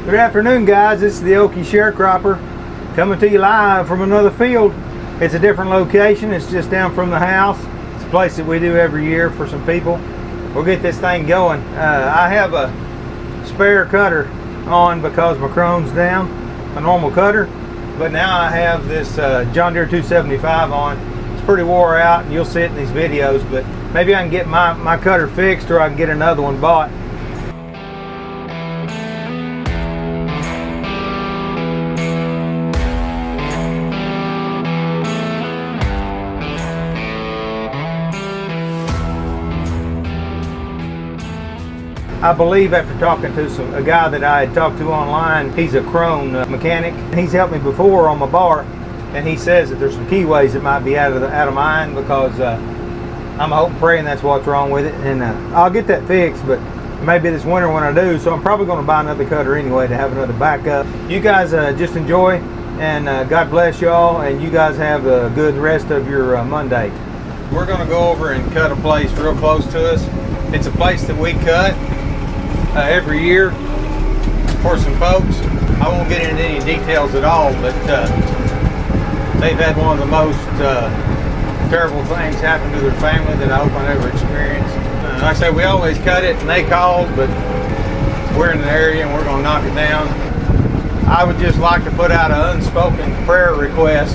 Good afternoon, guys. This is the Okie Sharecropper coming to you live from another field. It's a different location. It's just down from the house. It's a place that we do every year for some people. We'll get this thing going. I have a spare cutter on because my chrome's down, a normal cutter. But now I have this John Deere 275 on. It's pretty wore out, and you'll see it in these videos. But maybe I can get my cutter fixed, or I can get another one bought. I believe after talking to a guy that I had talked to online, he's a chrome mechanic. He's helped me before on my bar, and he says that there's some keyways that might be out of mine because I'm hoping, praying that's what's wrong with it, and I'll get that fixed. But maybe this winter when I do, so I'm probably going to buy another cutter anyway to have another backup. You guys just enjoy, and God bless y'all, and you guys have a good rest of your Monday. We're going to go over and cut a place real close to us. It's a place that we cut every year for some folks. I won't get into any details at all, but they've had one of the most terrible things happen to their family that I hope I never experienced. Like I said, we always cut it, and they called, but we're in the area and we're going to knock it down. I would just like to put out an unspoken prayer request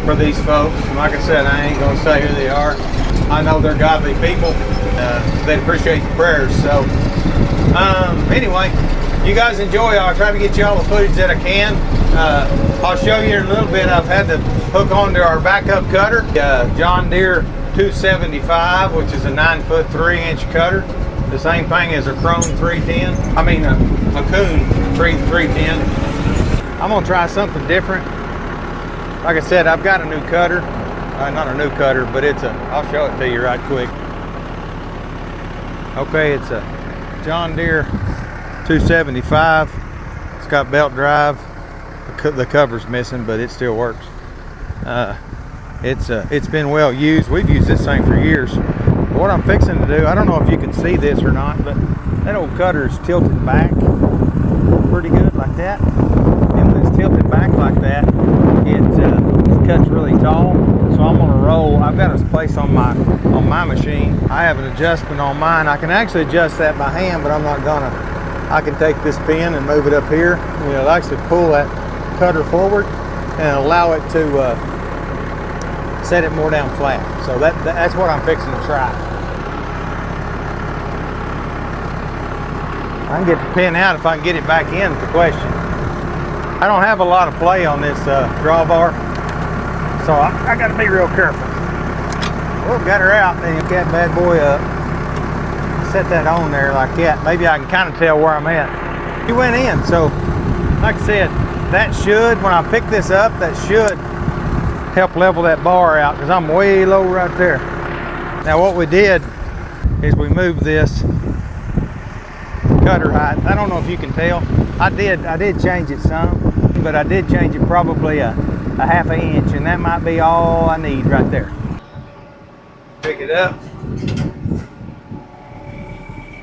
for these folks. And like I said, I ain't going to say who they are. I know they're godly people. They'd appreciate the prayers. So anyway, you guys enjoy. I'll try to get you all the footage that I can. I'll show you in a little bit. I've had to hook onto our backup cutter, John Deere 275, which is a 9-foot 3-inch cutter. The same thing as a Chrome 310. I mean a Coon 310. I'm gonna try something different. Like I said, I've got a new cutter. Not a new cutter, but I'll show it to you right quick. Okay, it's a John Deere 275. It's got belt drive. The cover's missing, but it still works. It's been well used. We've used this thing for years. But what I'm fixing to do, I don't know if you can see this or not, but that old cutter is tilted back pretty good like that. And when it's tilted back like that, it cuts really tall. So I'm gonna roll. I've got a place on my machine. I have an adjustment on mine. I can actually adjust that by hand, but I'm not gonna. I can take this pin and move it up here. It'll actually pull that cutter forward and allow it to set it more down flat. So that's what I'm fixing to try. I can get the pin out if I can get it back in, the question. I don't have a lot of play on this drawbar, so I got to be real careful. Well, got her out. Then get that bad boy up. Set that on there like that. Maybe I can kind of tell where I'm at. He went in, so like I said, that should, when I pick this up, that should help level that bar out because I'm way low right there. Now what we did is we moved this cutter height. I don't know if you can tell. I did change it some, but I did change it probably a half an inch, and that might be all I need right there. Pick it up.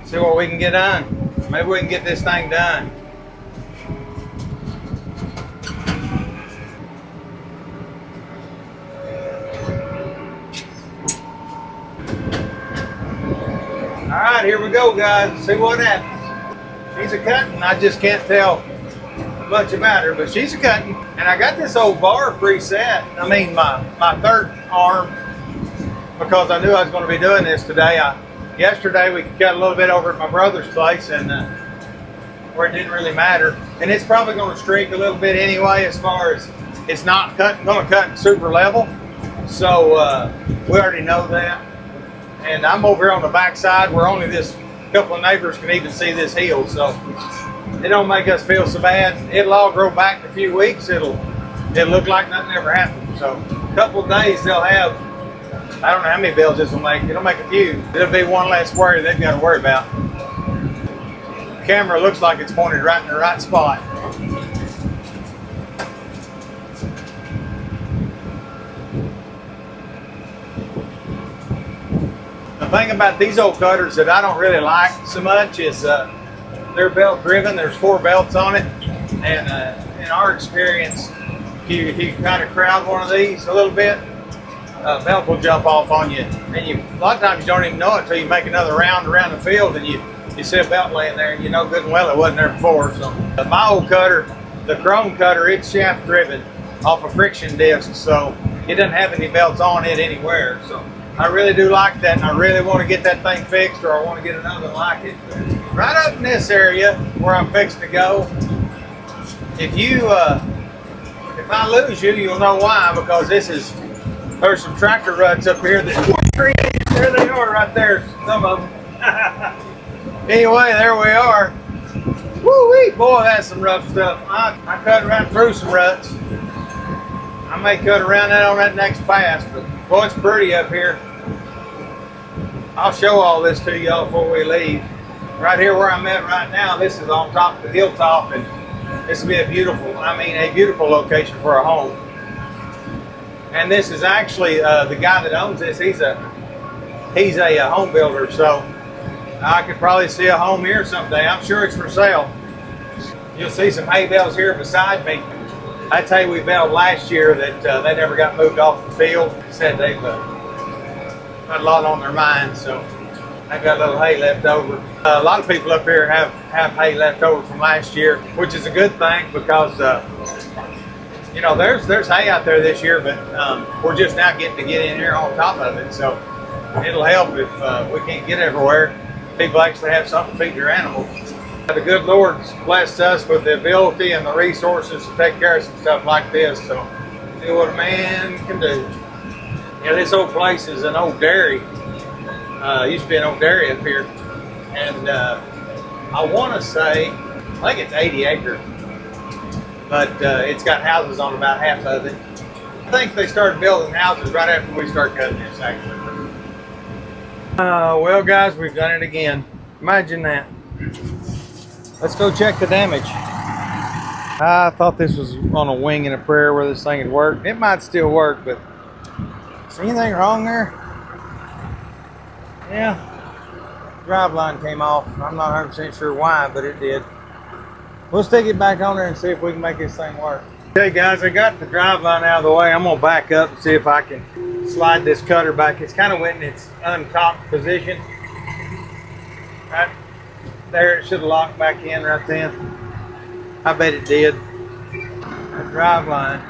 See what we can get done. Maybe we can get this thing done. All right, here we go, guys. See what happens. She's a cutting. I just can't tell much about her, but she's a cutting. And I got this old bar preset. I mean, my third arm, because I knew I was going to be doing this today. Yesterday we cut a little bit over at my brother's place, and where it didn't really matter. And it's probably going to streak a little bit anyway, as far as it's not going to cut super level. So we already know that. And I'm over here on the back side where only this couple of neighbors can even see this hill, so it don't make us feel so bad. It'll all grow back in a few weeks. It'll look like nothing ever happened. So a couple of days they'll have, I don't know how many bales this will make. It'll make a few. It'll be one less worry they've got to worry about. The camera looks like it's pointed right in the right spot. The thing about these old cutters that I don't really like so much is they're belt driven. There's 4 belts on it, and in our experience, if you kind of crowd one of these a little bit, belt will jump off on you, and a lot of times you don't even know it until you make another round around the field, and you see a belt laying there, and you know good and well it wasn't there before. So my old cutter, the chrome cutter, it's shaft driven off a friction disc, so it doesn't have any belts on it anywhere. So I really do like that, and I really want to get that thing fixed, or I want to get another one like it. Right up in this area where I'm fixing to go, if I lose you, you'll know why, because there's some tractor ruts up here that there they are right there, some of them. Anyway, there we are. Woo-wee, boy, that's some rough stuff. I cut right through some ruts. I may cut around that on that next pass, but boy, it's pretty up here. I'll show all this to y'all before we leave. Right here where I'm at right now, this is on top of the hilltop, and this will be a beautiful location for a home. And this is actually the guy that owns this. He's a home builder, so I could probably see a home here someday. I'm sure it's for sale. You'll see some hay bales here beside me. I tell you, we baled last year that they never got moved off the field. Said they've got a lot on their mind, so they've got a little hay left over. A lot of people up here have hay left over from last year, which is a good thing, because you know, there's hay out there this year, but we're just now getting to get in here on top of it. So it'll help if we can't get everywhere. People actually have something to feed their animals. The good Lord's blessed us with the ability and the resources to take care of some stuff like this. So do what a man can do. Yeah, this old place is an old dairy. Used to be an old dairy up here, and I want to say, I think it's 80 acres, but it's got houses on about half of it. I think they started building houses right after we started cutting this, actually. Well, guys, we've done it again. Imagine that. Let's go check the damage. I thought this was on a wing and a prayer where this thing had worked. It might still work, but is there anything wrong there? Yeah, drive line came off. I'm not 100% sure why, but it did. We'll stick it back on there and see if we can make this thing work. Okay, guys, I got the drive line out of the way. I'm gonna back up and see if I can slide this cutter back. It's kind of went in its uncocked position. Right there, it should have locked back in right then. I bet it did. The drive line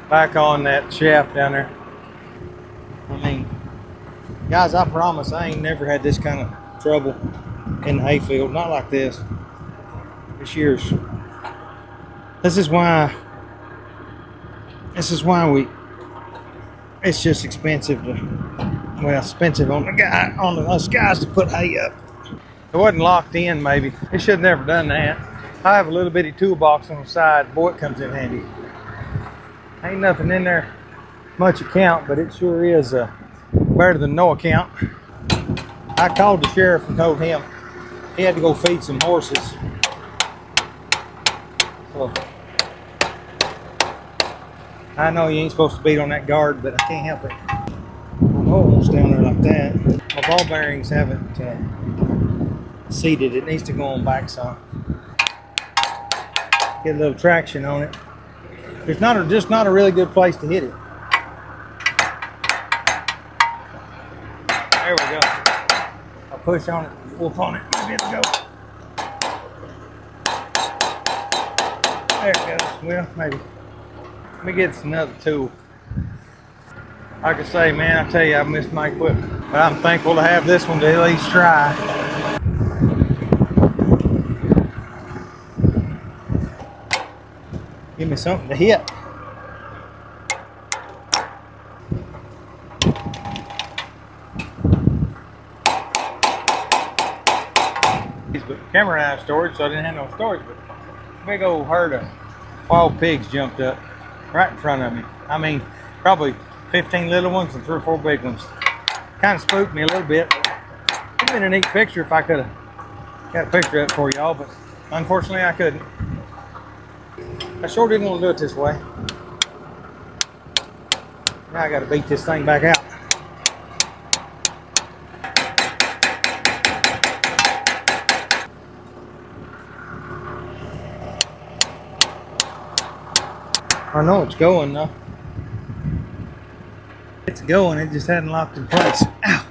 back on that shaft down there. I mean, guys, I promise I ain't never had this kind of trouble in the hayfield. Not like this. This year's. This is why it's just expensive expensive on us guys to put hay up. It wasn't locked in, maybe. It should have never done that. I have a little bitty toolbox on the side. Boy, it comes in handy. Ain't nothing in there much account, but it sure is better than no account. I called the sheriff and told him he had to go feed some horses. So I know you ain't supposed to beat on that guard, but I can't help it. My hole won't stay on there like that. My ball bearings haven't seated. It needs to go on back some. Get a little traction on it. It's just not a really good place to hit it. There we go. I'll push on it, pull on it, maybe it'll go. There it goes. Well, maybe. Let me get another tool. Like I say, man, I tell you, I missed my equipment. But I'm thankful to have this one to at least try. Give me something to hit. But camera out of storage, so I didn't have no storage. But big old herd of wild pigs jumped up right in front of me. I mean, probably 15 little ones and 3 or 4 big ones. Kind of spooked me a little bit. It'd been a neat picture if I could have got a picture up for y'all, but unfortunately I couldn't. I sure didn't want to do it this way. Now I got to beat this thing back out. I know it's going though. It's going, it just hadn't locked in place. Ow!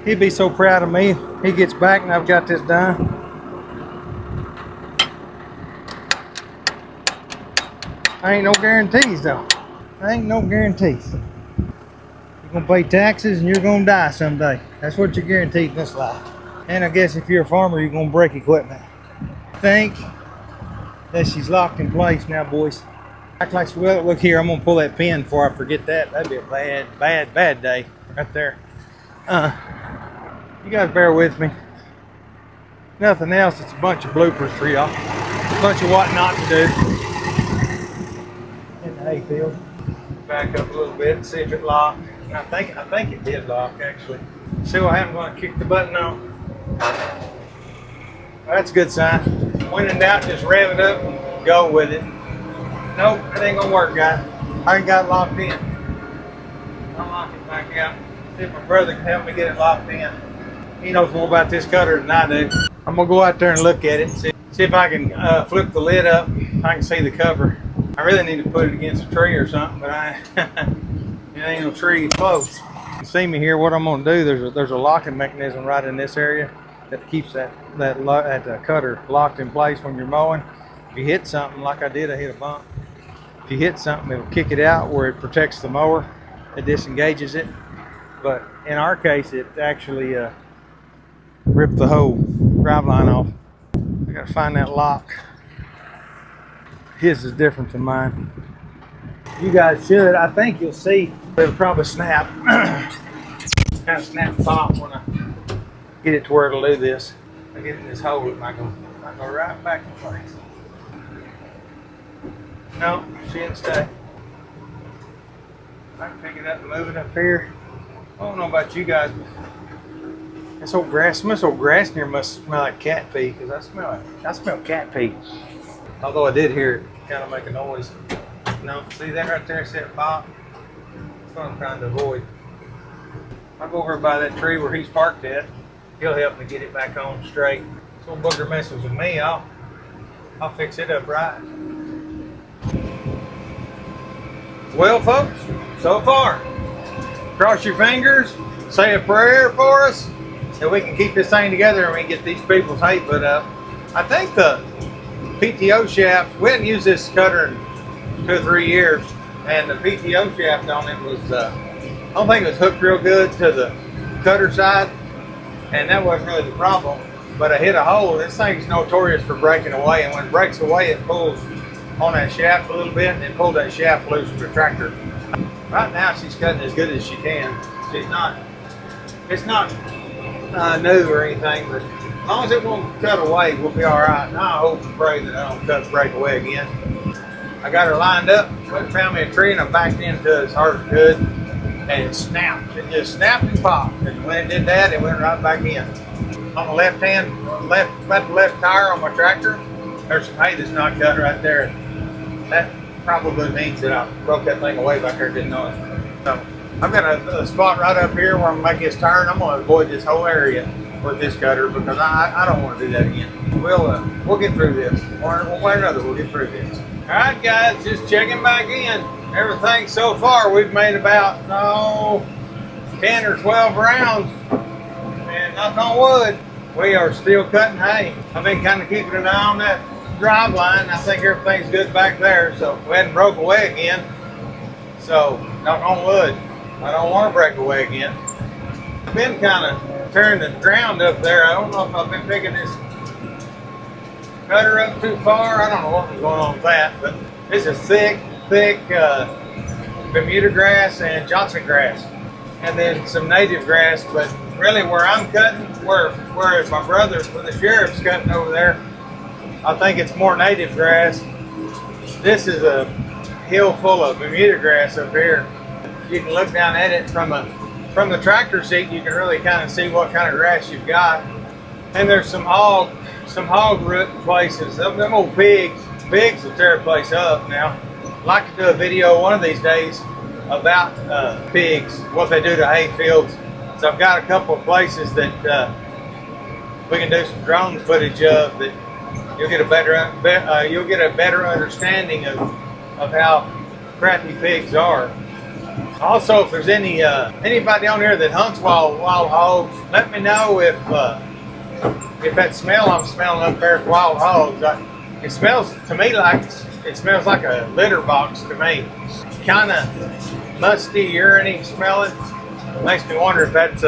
He'd be so proud of me. He gets back and I've got this done. I ain't no guarantees though. I ain't no guarantees. You're gonna pay taxes and you're gonna die someday. That's what you're guaranteed in this life. And I guess if you're a farmer, you're gonna break equipment. I think that she's locked in place now, boys. Act like, well, look here, I'm gonna pull that pin before I forget that. That'd be a bad day right there. You guys bear with me. Nothing else, it's a bunch of bloopers for y'all. A bunch of what not to do in the hayfield. Back up a little bit and see if it locked. I think it did lock actually. See what happened when I kicked the button on? That's a good sign. When in doubt, just rev it up and go with it. Nope, it ain't gonna work, guys. I ain't got it locked in. I'll lock it back out. See if my brother can help me get it locked in. He knows more about this cutter than I do. I'm gonna go out there and look at it and see if I can flip the lid up. I can see the cover. I really need to put it against a tree or something, but it ain't no tree close. You can see me here. What I'm gonna do, there's a locking mechanism right in this area that keeps that cutter locked in place when you're mowing. If you hit something, like I did, I hit a bump. If you hit something, it'll kick it out where it protects the mower. It disengages it. But in our case, it actually ripped the whole drive line off. I gotta find that lock. His is different than mine. You guys should. I think you'll see. It'll probably snap. Kind of snap pop when I get it to where it'll do this. I get in this hole, it might go right back in place. No, she didn't stay. I can pick it up and move it up here. I don't know about you guys, but this old grass in here must smell like cat pee, because I smell cat pee. Although I did hear it kind of make a noise. No, see that right there, see it pop? That's what I'm trying to avoid. I'll go over by that tree where he's parked at. He'll help me get it back on straight. So Booger messes with me, I'll fix it up right. Well, folks, so far, cross your fingers, say a prayer for us, that we can keep this thing together and we can get these people's hay put up. I think the PTO shaft, we hadn't used this cutter in 2 or 3 years, and the PTO shaft on it was, I don't think it was hooked real good to the cutter side, and that wasn't really the problem. But I hit a hole. This thing's notorious for breaking away, and when it breaks away, it pulls on that shaft a little bit, and then pull that shaft loose from the tractor. Right now, she's cutting as good as she can. It's not new or anything, but as long as it won't cut away, we'll be all right. And I hope and pray that I don't break away again. I got her lined up, went and found me a tree, and I backed into it as hard as I could, and it snapped. It just snapped and popped, and when it did that, it went right back in. On the left tire on my tractor, there's some hay that's not cut right there. That probably means that I broke that thing away back there, didn't know it. So I've got a spot right up here where I'm going to make this turn. I'm going to avoid this whole area with this cutter because I don't want to do that again. We'll get through this. One way or another, we'll get through this. All right, guys, just checking back in. Everything so far, we've made about 10 or 12 rounds. And knock on wood, we are still cutting hay. I've been kind of keeping an eye on that drive line. I think everything's good back there, so we hadn't broke away again. So, knock on wood, I don't want to break away again. I've been kind of turning the ground up there. I don't know if I've been picking this cutter up too far. I don't know what was going on with that, but this is thick Bermuda grass and Johnson grass, and then some native grass. But really, where I'm cutting, whereas my brother with the sheriff's cutting over there, I think it's more native grass. This is a hill full of Bermuda grass up here. You can look down at it from the tractor seat. You can really kind of see what kind of grass you've got. And there's some hog root places. Them old pigs will tear a place up now. I'd like to do a video one of these days about pigs, what they do to hay fields. So I've got a couple of places that we can do some drone footage of that. You'll get a better understanding of how crappy pigs are. Also, if there's anybody on here that hunts wild hogs, let me know if that smell I'm smelling up there is wild hogs. It smells to me like a litter box to me. Kind of musty, urine smelling. Makes me wonder if that's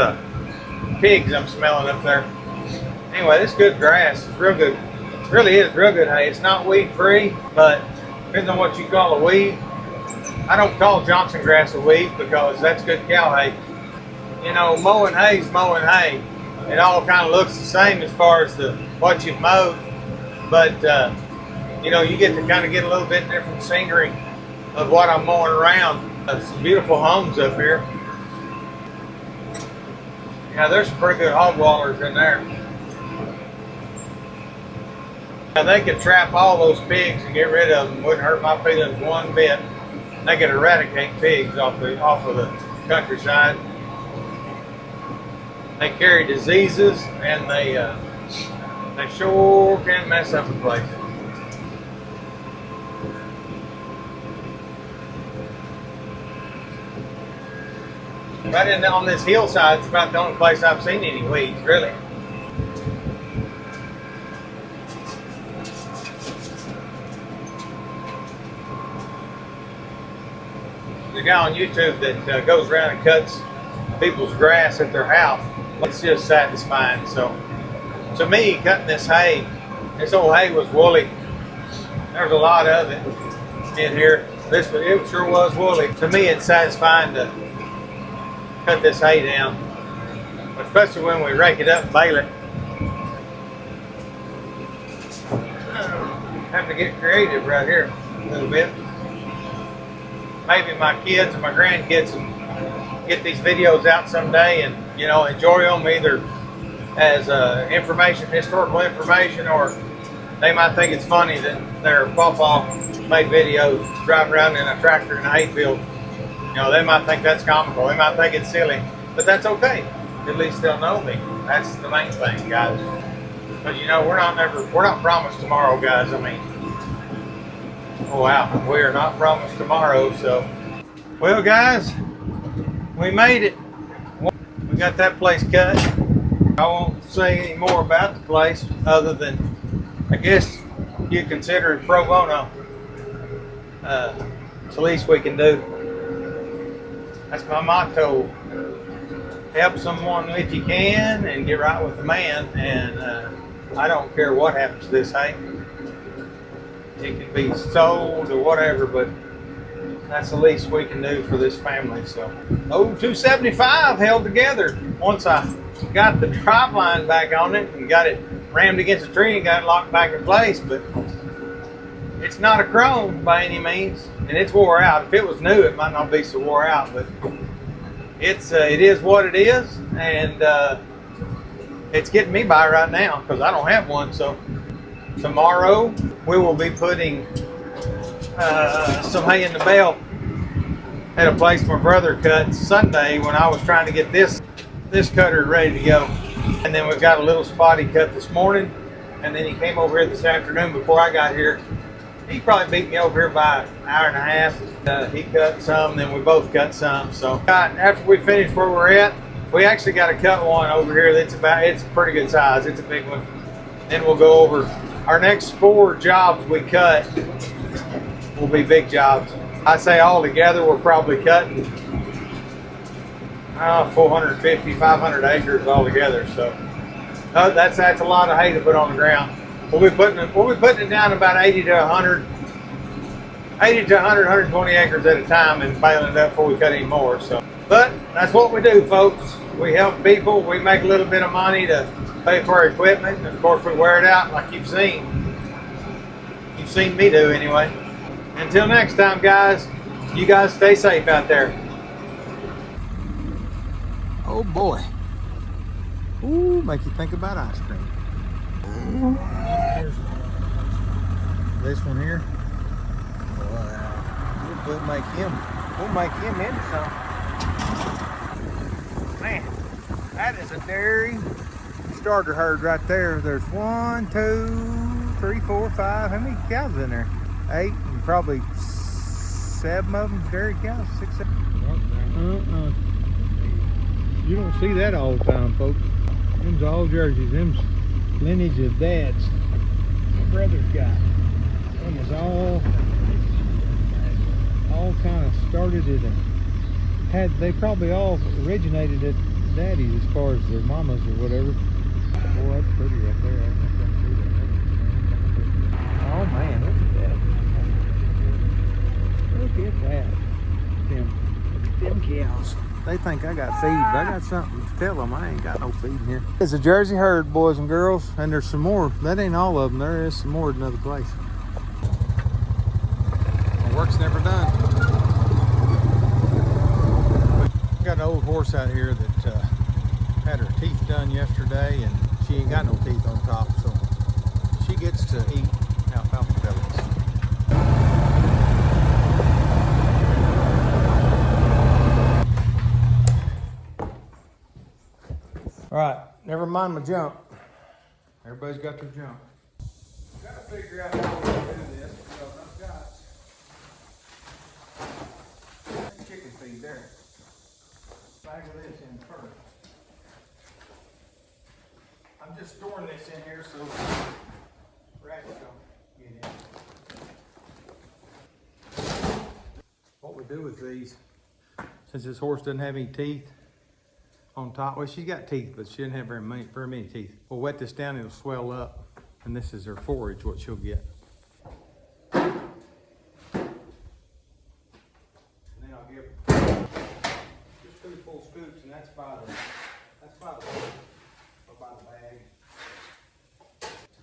pigs I'm smelling up there. Anyway, this is good grass. It's real good. It really is real good hay. It's not weed free, but depends on what you call a weed. I don't call Johnson grass a weed because that's good cow hay. You know, mowing hay is mowing hay. It all kind of looks the same as far as what you've mowed, but you know, you get to kind of get a little bit different scenery of what I'm mowing around. Some beautiful homes up here. Yeah, there's some pretty good hog wallers in there. Now they could trap all those pigs and get rid of them. Wouldn't hurt my feelings one bit. They could eradicate pigs off of the countryside. They carry diseases and they sure can mess up a place. Right on this hillside, it's about the only place I've seen any weeds, really. The guy on YouTube that goes around and cuts people's grass at their house, it's just satisfying. So, to me, cutting this hay, this old hay was woolly. There's a lot of it in here. It sure was woolly. To me, it's satisfying to cut this hay down, especially when we rake it up and bale it. Have to get creative right here a little bit. Maybe my kids and my grandkids can get these videos out someday and, you know, enjoy them either as historical information, or they might think it's funny that their pawpaw made videos driving around in a tractor in a hayfield. You know, they might think that's comical. They might think it's silly, but that's okay. At least they'll know me. That's the main thing, guys. But you know, we're not promised tomorrow, guys. I mean, oh wow, we are not promised tomorrow. So, well, guys, we made it. We got that place cut. I won't say any more about the place other than, I guess you consider it pro bono. It's the least we can do. That's my motto. Help someone if you can and get right with the man. And I don't care what happens to this hay. It can be sold or whatever, but that's the least we can do for this family. So, 275 held together. Once I got the drive line back on it and got it rammed against the tree and got it locked back in place, but it's not a chrome by any means, and it's wore out. If it was new, it might not be so wore out, but it is what it is, and it's getting me by right now because I don't have one. So tomorrow we will be putting some hay in the bale at a place my brother cut Sunday when I was trying to get this cutter ready to go. And then we've got a little spot he cut this morning, and then he came over here this afternoon before I got here. He probably beat me over here by an hour and a half. He cut some, then we both cut some. So after we finish where we're at, we actually got to cut one over here it's a pretty good size. It's a big one. Then we'll go over our next 4 jobs we cut will be big jobs. I say all together we're probably cutting 450, 500 acres all together. So that's a lot of hay to put on the ground. We'll be putting it down about 80 to 120 acres at a time and baling it up before we cut any more. So, but that's what we do, folks. We help people. We make a little bit of money to pay for our equipment, and of course we wear it out like you've seen. You've seen me do anyway. Until next time, guys. You guys stay safe out there. Oh boy. Ooh, make you think about ice cream. Here's this one here. We'll make him into something. Man, that is a dairy starter herd right there. There's 1, 2, 3, 4, 5. How many cows in there? 8, and probably 7 of them dairy cows. 6, 7. You don't see that all the time, folks. Them's all jerseys. Them's lineage of dads. My brother's got. Them was all kind of started it and they probably all originated at daddy's as far as their mamas or whatever. Boy, that's pretty right there. I can't see that. Oh man, look at that. Them cows. They think I got feed, but I got something to tell them. I ain't got no feed in here. It's a Jersey herd, boys and girls, and there's some more. That ain't all of them. There is some more at another place. My work's never done. Got an old horse out here that had her teeth done yesterday, and she ain't got no teeth on top, so she gets to eat alfalfa pellets. All right, never mind my jump. Everybody's got their jump. Got to figure out how we're going to do this because I've got chicken feed there. Bag of this in first. I'm just storing this in here so rats don't get in. What we do with these, since this horse doesn't have any teeth on top, well, she's got teeth, but she doesn't have very many teeth. We'll wet this down, it'll swell up, and this is her forage, what she'll get. And then I'll give her just 2 full scoops, and that's by the bag.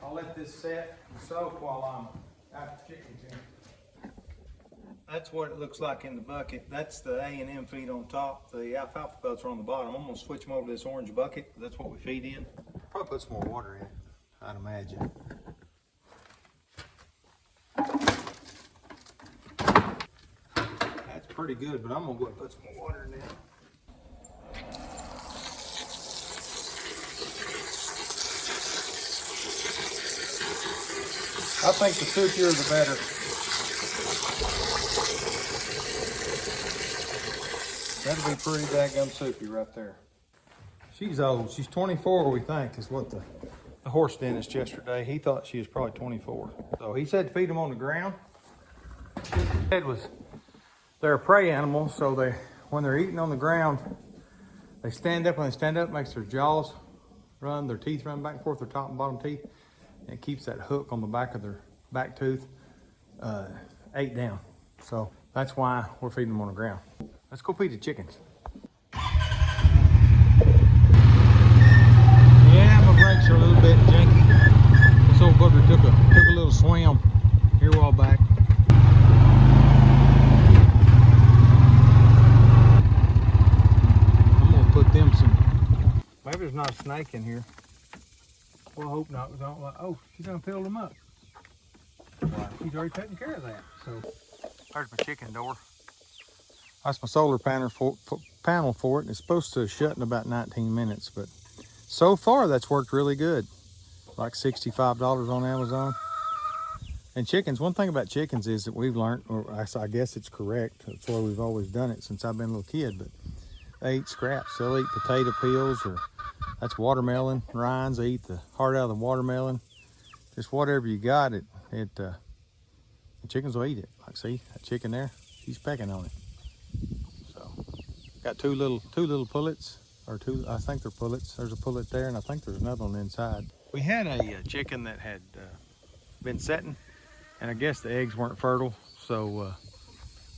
I'll let this set and soak while I'm out the chickens in. That's what it looks like in the bucket. That's the A&M feed on top. The alfalfa pellets are on the bottom. I'm gonna switch them over to this orange bucket. That's what we feed in. Probably put some more water in it, I'd imagine. That's pretty good, but I'm gonna go and put some more water in there. I think the soupier the better. That'll be pretty daggum soupy right there. She's old. She's 24, we think, is what the horse dentist yesterday. He thought she was probably 24. So he said to feed them on the ground. They're a prey animal, so when they're eating on the ground, they stand up. When they stand up, it makes their jaws run, their teeth run back and forth, their top and bottom teeth. And it keeps that hook on the back of their back tooth ate down. So that's why we're feeding them on the ground. Let's go feed the chickens. Yeah, my brakes are a little bit janky. This old bugger took a little swim here a while back. I'm gonna put them some. Maybe there's not a snake in here. Well, I hope not. Oh, she's gonna fill them up. Wow, she's already taking care of that. So there's my chicken door. That's my solar panel for it, and it's supposed to shut in about 19 minutes, but so far that's worked really good. Like $65 on Amazon. And chickens, one thing about chickens is that we've learned, or I guess it's correct, that's the way we've always done it since I've been a little kid, but they eat scraps. They'll eat potato peels, or that's watermelon rinds. They eat the heart out of the watermelon. Just whatever you got, the chickens will eat it. Like, see that chicken there? She's pecking on it. So, got two little pullets, or two. I think they're pullets. There's a pullet there, and I think there's another one inside. We had a chicken that had been setting, and I guess the eggs weren't fertile, so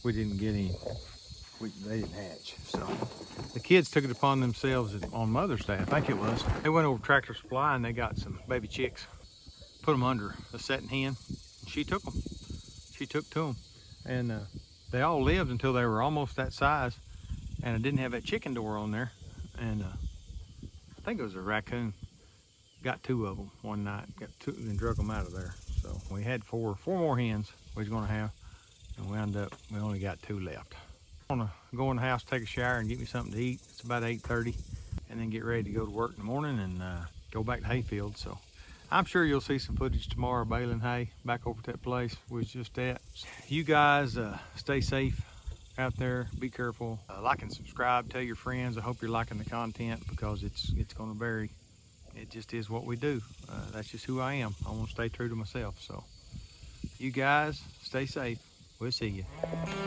we didn't get any. They didn't hatch. So the kids took it upon themselves on Mother's Day, I think it was. They went over to Tractor Supply and they got some baby chicks, put them under a setting hen. She took them. She took to them, and they all lived until they were almost that size, and I didn't have that chicken door on there, and I think it was a raccoon. Got 2 of them one night, got 2 and drug them out of there. So we had four more hens we was gonna have, and we only got 2 left. I'm gonna go in the house, take a shower, and get me something to eat. It's about 8:30, and then get ready to go to work in the morning and go back to hayfield. So I'm sure you'll see some footage tomorrow baling hay back over at that place we was just at. You guys stay safe out there, be careful, like and subscribe, tell your friends. I hope you're liking the content, because it's going to vary. It just is what we do. That's just who I am. I want to stay true to myself. So you guys stay safe. We'll see you.